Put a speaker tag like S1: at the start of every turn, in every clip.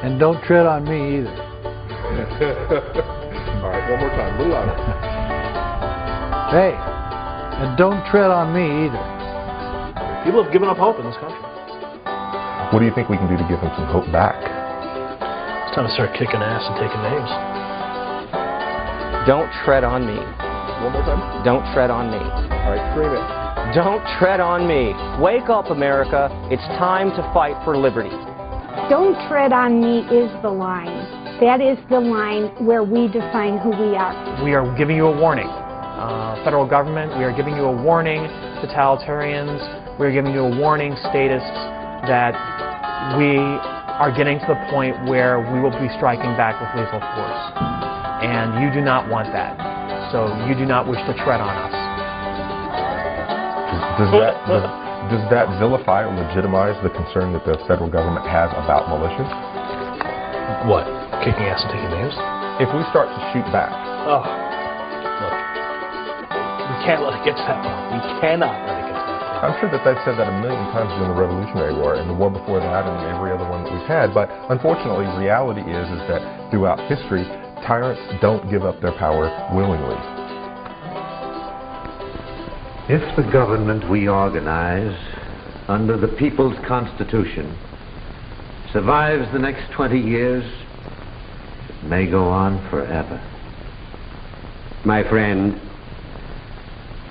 S1: And don't tread on me either.
S2: All right, one more time, a little louder.
S1: Hey, and don't tread on me either.
S3: People have given up hope in this country.
S2: What do you think we can do to give them some hope back?
S3: It's time to start kicking ass and taking names.
S4: Don't tread on me.
S2: One more time.
S4: Don't tread on me.
S2: All right, scream it.
S4: Don't tread on me. Wake up, America. It's time to fight for liberty.
S5: Don't tread on me is the line. That is the line where we define who we are.
S6: We are giving you a warning. Federal government, we are giving you a warning, totalitarians, we are giving you a warning, statists, that we are getting to the point where we will be striking back with lethal force. And you do not want that. So you do not wish to tread on us.
S2: Does that vilify or legitimize the concern that the federal government has about militias?
S3: What? Kicking ass and taking names?
S2: If we start to shoot back.
S3: Oh, look. We can't let it get to that point. We cannot let it get to that point.
S2: I'm sure that they've said that a million times during the Revolutionary War and the war before that and every other one that we've had. But unfortunately, reality is that throughout history, tyrants don't give up their power willingly.
S7: If the government we organize under the People's Constitution survives the next 20 years, it may go on forever. My friend,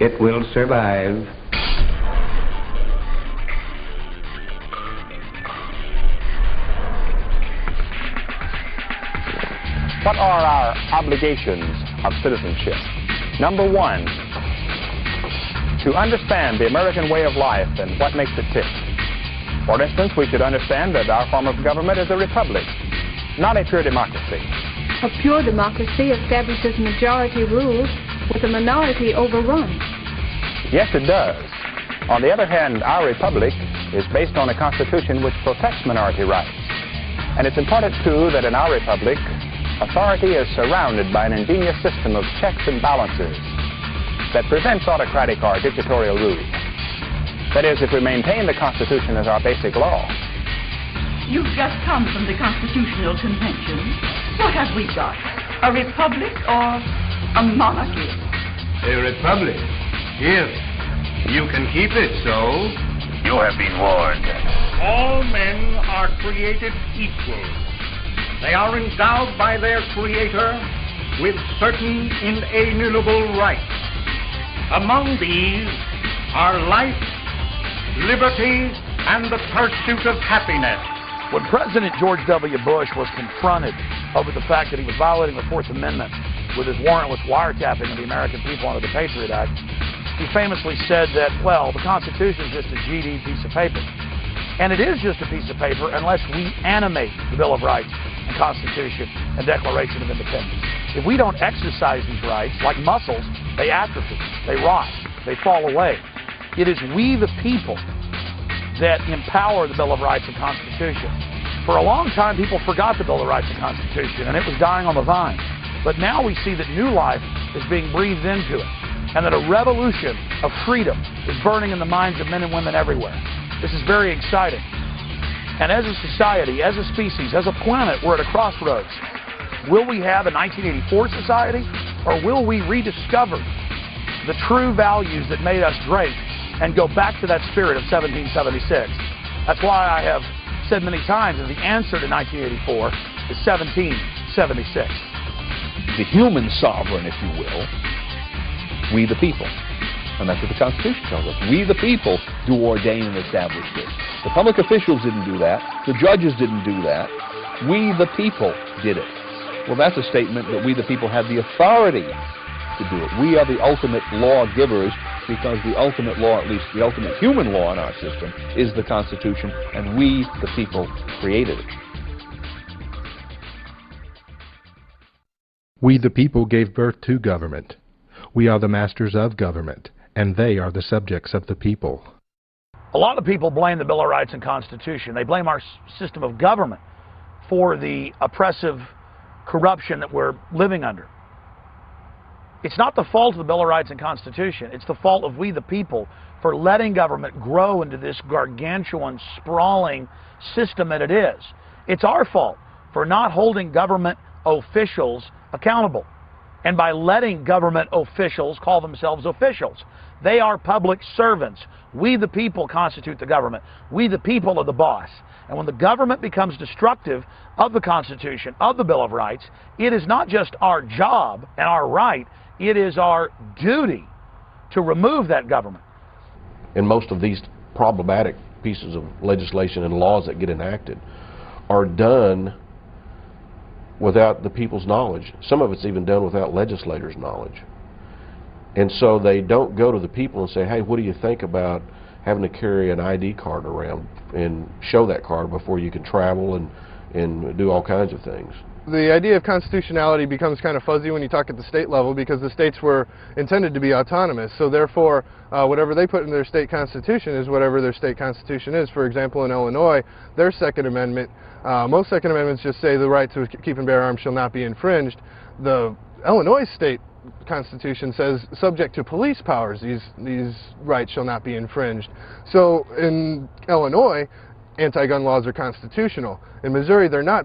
S7: it will survive.
S8: What are our obligations of citizenship? Number one, to understand the American way of life and what makes it tick. For instance, we should understand that our form of government is a republic, not a pure democracy.
S9: A pure democracy establishes majority rule with a minority overrun.
S8: Yes, it does. On the other hand, our republic is based on a constitution which protects minority rights. And it's important, too, that in our republic, authority is surrounded by an ingenious system of checks and balances that prevents autocratic or dictatorial rule. That is, if we maintain the Constitution as our basic law.
S10: You've just come from the Constitutional Convention. What have we got? A republic or a monarchy?
S11: A republic? Yes. You can keep it so.
S12: You have been warned.
S11: All men are created equal. They are endowed by their Creator with certain inalienable rights. Among these are life, liberty, and the pursuit of happiness.
S13: When President George W. Bush was confronted over the fact that he was violating the Fourth Amendment with his warrantless wiretapping of the American people under the Patriot Act, he famously said that, well, the Constitution is just a GD piece of paper. And it is just a piece of paper unless we animate the Bill of Rights and Constitution and Declaration of Independence. If we don't exercise these rights, like muscles, they atrophy, they rot, they fall away. It is we, the people, that empower the Bill of Rights and Constitution. For a long time, people forgot the Bill of Rights and Constitution, and it was dying on the vine. But now we see that new life is being breathed into it, and that a revolution of freedom is burning in the minds of men and women everywhere. This is very exciting. And as a society, as a species, as a planet, we're at a crossroads. Will we have a 1984 society, or will we rediscover the true values that made us great and go back to that spirit of 1776? That's why I have said many times that the answer to 1984 is 1776.
S14: The human sovereign, if you will, we the people. And that's what the Constitution tells us. We the people do ordain and establish this. The public officials didn't do that. The judges didn't do that. We the people did it. Well, that's a statement that we the people have the authority to do it. We are the ultimate lawgivers because the ultimate law, at least the ultimate human law in our system, is the Constitution, and we the people created it.
S15: We the people gave birth to government. We are the masters of government, and they are the subjects of the people.
S13: A lot of people blame the Bill of Rights and Constitution. They blame our system of government for the oppressive corruption that we're living under. It's not the fault of the Bill of Rights and Constitution. It's the fault of we the people for letting government grow into this gargantuan, sprawling system that it is. It's our fault for not holding government officials accountable, and by letting government officials call themselves officials. They are public servants. We the people constitute the government. We the people are the boss. And when the government becomes destructive of the Constitution, of the Bill of Rights, it is not just our job and our right, it is our duty to remove that government.
S16: And most of these problematic pieces of legislation and laws that get enacted are done without the people's knowledge. Some of it's even done without legislators' knowledge. And so they don't go to the people and say, hey, what do you think about having to carry an ID card around and show that card before you can travel and do all kinds of things.
S17: The idea of constitutionality becomes kind of fuzzy when you talk at the state level because the states were intended to be autonomous. So therefore, whatever they put in their state constitution is whatever their state constitution is. For example, in Illinois, their Second Amendment, most Second Amendments just say the right to keep and bear arms shall not be infringed. The Illinois state Constitution says subject to police powers these rights shall not be infringed. So in Illinois, anti-gun laws are constitutional. In Missouri, they're not.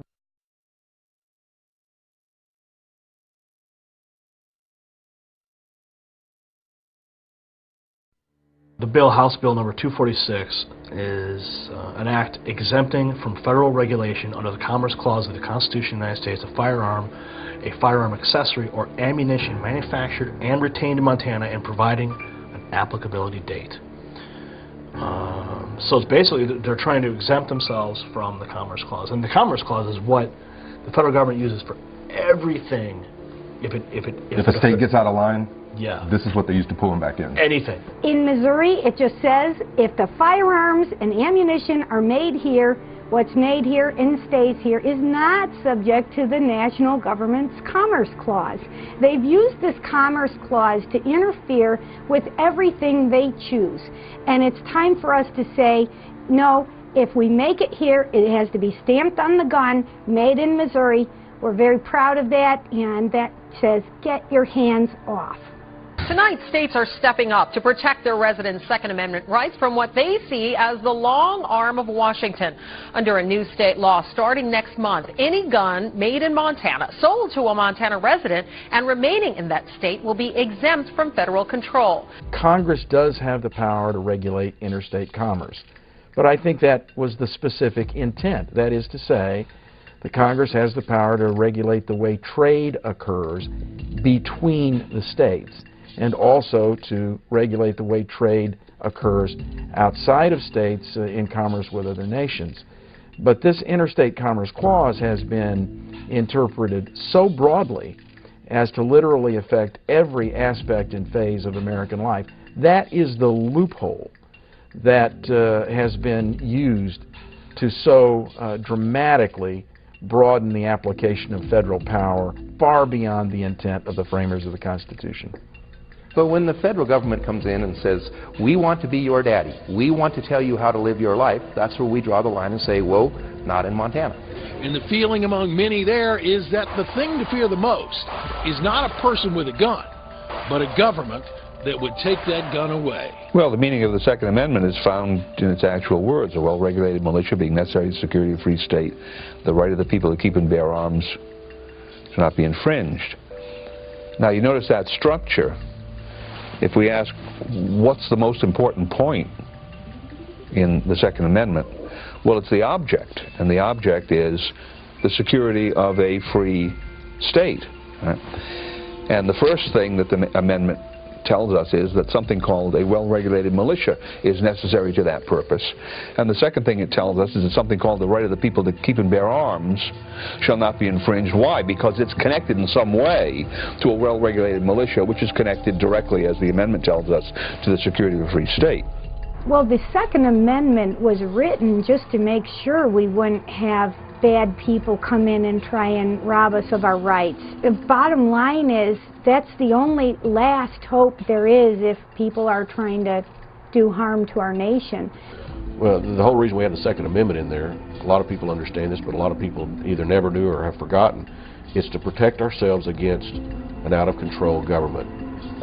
S3: The bill, House Bill number 246, is an act exempting from federal regulation under the Commerce Clause of the Constitution of the United States a firearm accessory, or ammunition manufactured and retained in Montana, and providing an applicability date. So it's basically they're trying to exempt themselves from the Commerce Clause, and the Commerce Clause is what the federal government uses for everything. If
S2: a state gets out of line,
S3: yeah,
S2: this is what they use to pull them back in.
S3: Anything.
S5: In Missouri, it just says if the firearms and ammunition are made here, what's made here and stays here is not subject to the national government's Commerce Clause. They've used this Commerce Clause to interfere with everything they choose. And it's time for us to say, no, if we make it here, it has to be stamped on the gun, made in Missouri. We're very proud of that, and that says, get your hands off.
S18: Tonight, states are stepping up to protect their residents' Second Amendment rights from what they see as the long arm of Washington. Under a new state law starting next month, any gun made in Montana, sold to a Montana resident, and remaining in that state will be exempt from federal control.
S19: Congress does have the power to regulate interstate commerce, but I think that was the specific intent. That is to say, the Congress has the power to regulate the way trade occurs between the states, and also to regulate the way trade occurs outside of states in commerce with other nations. But this Interstate Commerce Clause has been interpreted so broadly as to literally affect every aspect and phase of American life. That is the loophole that has been used to so dramatically broaden the application of federal power far beyond the intent of the framers of the Constitution.
S14: But when the federal government comes in and says, we want to be your daddy, we want to tell you how to live your life, that's where we draw the line and say, whoa, not in Montana.
S20: And the feeling among many there is that the thing to fear the most is not a person with a gun, but a government that would take that gun away.
S14: Well, the meaning of the Second Amendment is found in its actual words: a well-regulated militia being necessary to the security of a free state, the right of the people to keep and bear arms to not be infringed. Now, you notice that structure. If we ask what's the most important point in the Second Amendment, well, it's the object, and the object is the security of a free state. Right? And the first thing that the amendment tells us is that something called a well-regulated militia is necessary to that purpose. And the second thing it tells us is that something called the right of the people to keep and bear arms shall not be infringed. Why? Because it's connected in some way to a well-regulated militia, which is connected directly, as the amendment tells us, to the security of a free state.
S5: Well, the Second Amendment was written just to make sure we wouldn't have bad people come in and try and rob us of our rights. The bottom line is that's the only last hope there is if people are trying to do harm to our nation.
S16: Well, the whole reason we have the Second Amendment in there, a lot of people understand this, but a lot of people either never do or have forgotten, is to protect ourselves against an out-of-control government,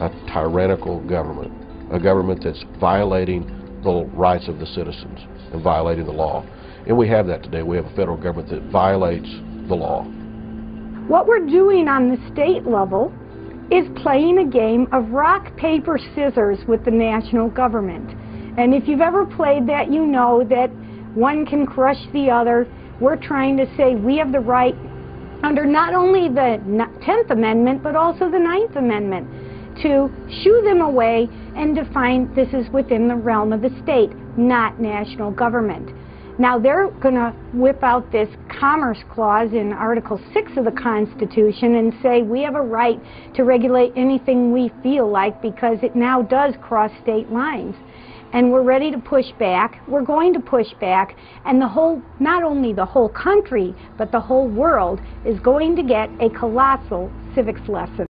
S16: a tyrannical government, a government that's violating the rights of the citizens and violating the law. And we have that today. We have a federal government that violates the the law.
S5: What we're doing on the state level is playing a game of rock, paper, scissors with the national government. And if you've ever played that, you know that one can crush the other. We're trying to say we have the right, under not only the 10th Amendment, but also the 9th Amendment, to shoo them away and define this is within the realm of the state, not national government. Now they're going to whip out this Commerce Clause in Article 6 of the Constitution and say we have a right to regulate anything we feel like because it now does cross state lines. And we're ready to push back. We're going to push back. And the whole, not only the whole country, but the whole world is going to get a colossal civics lesson.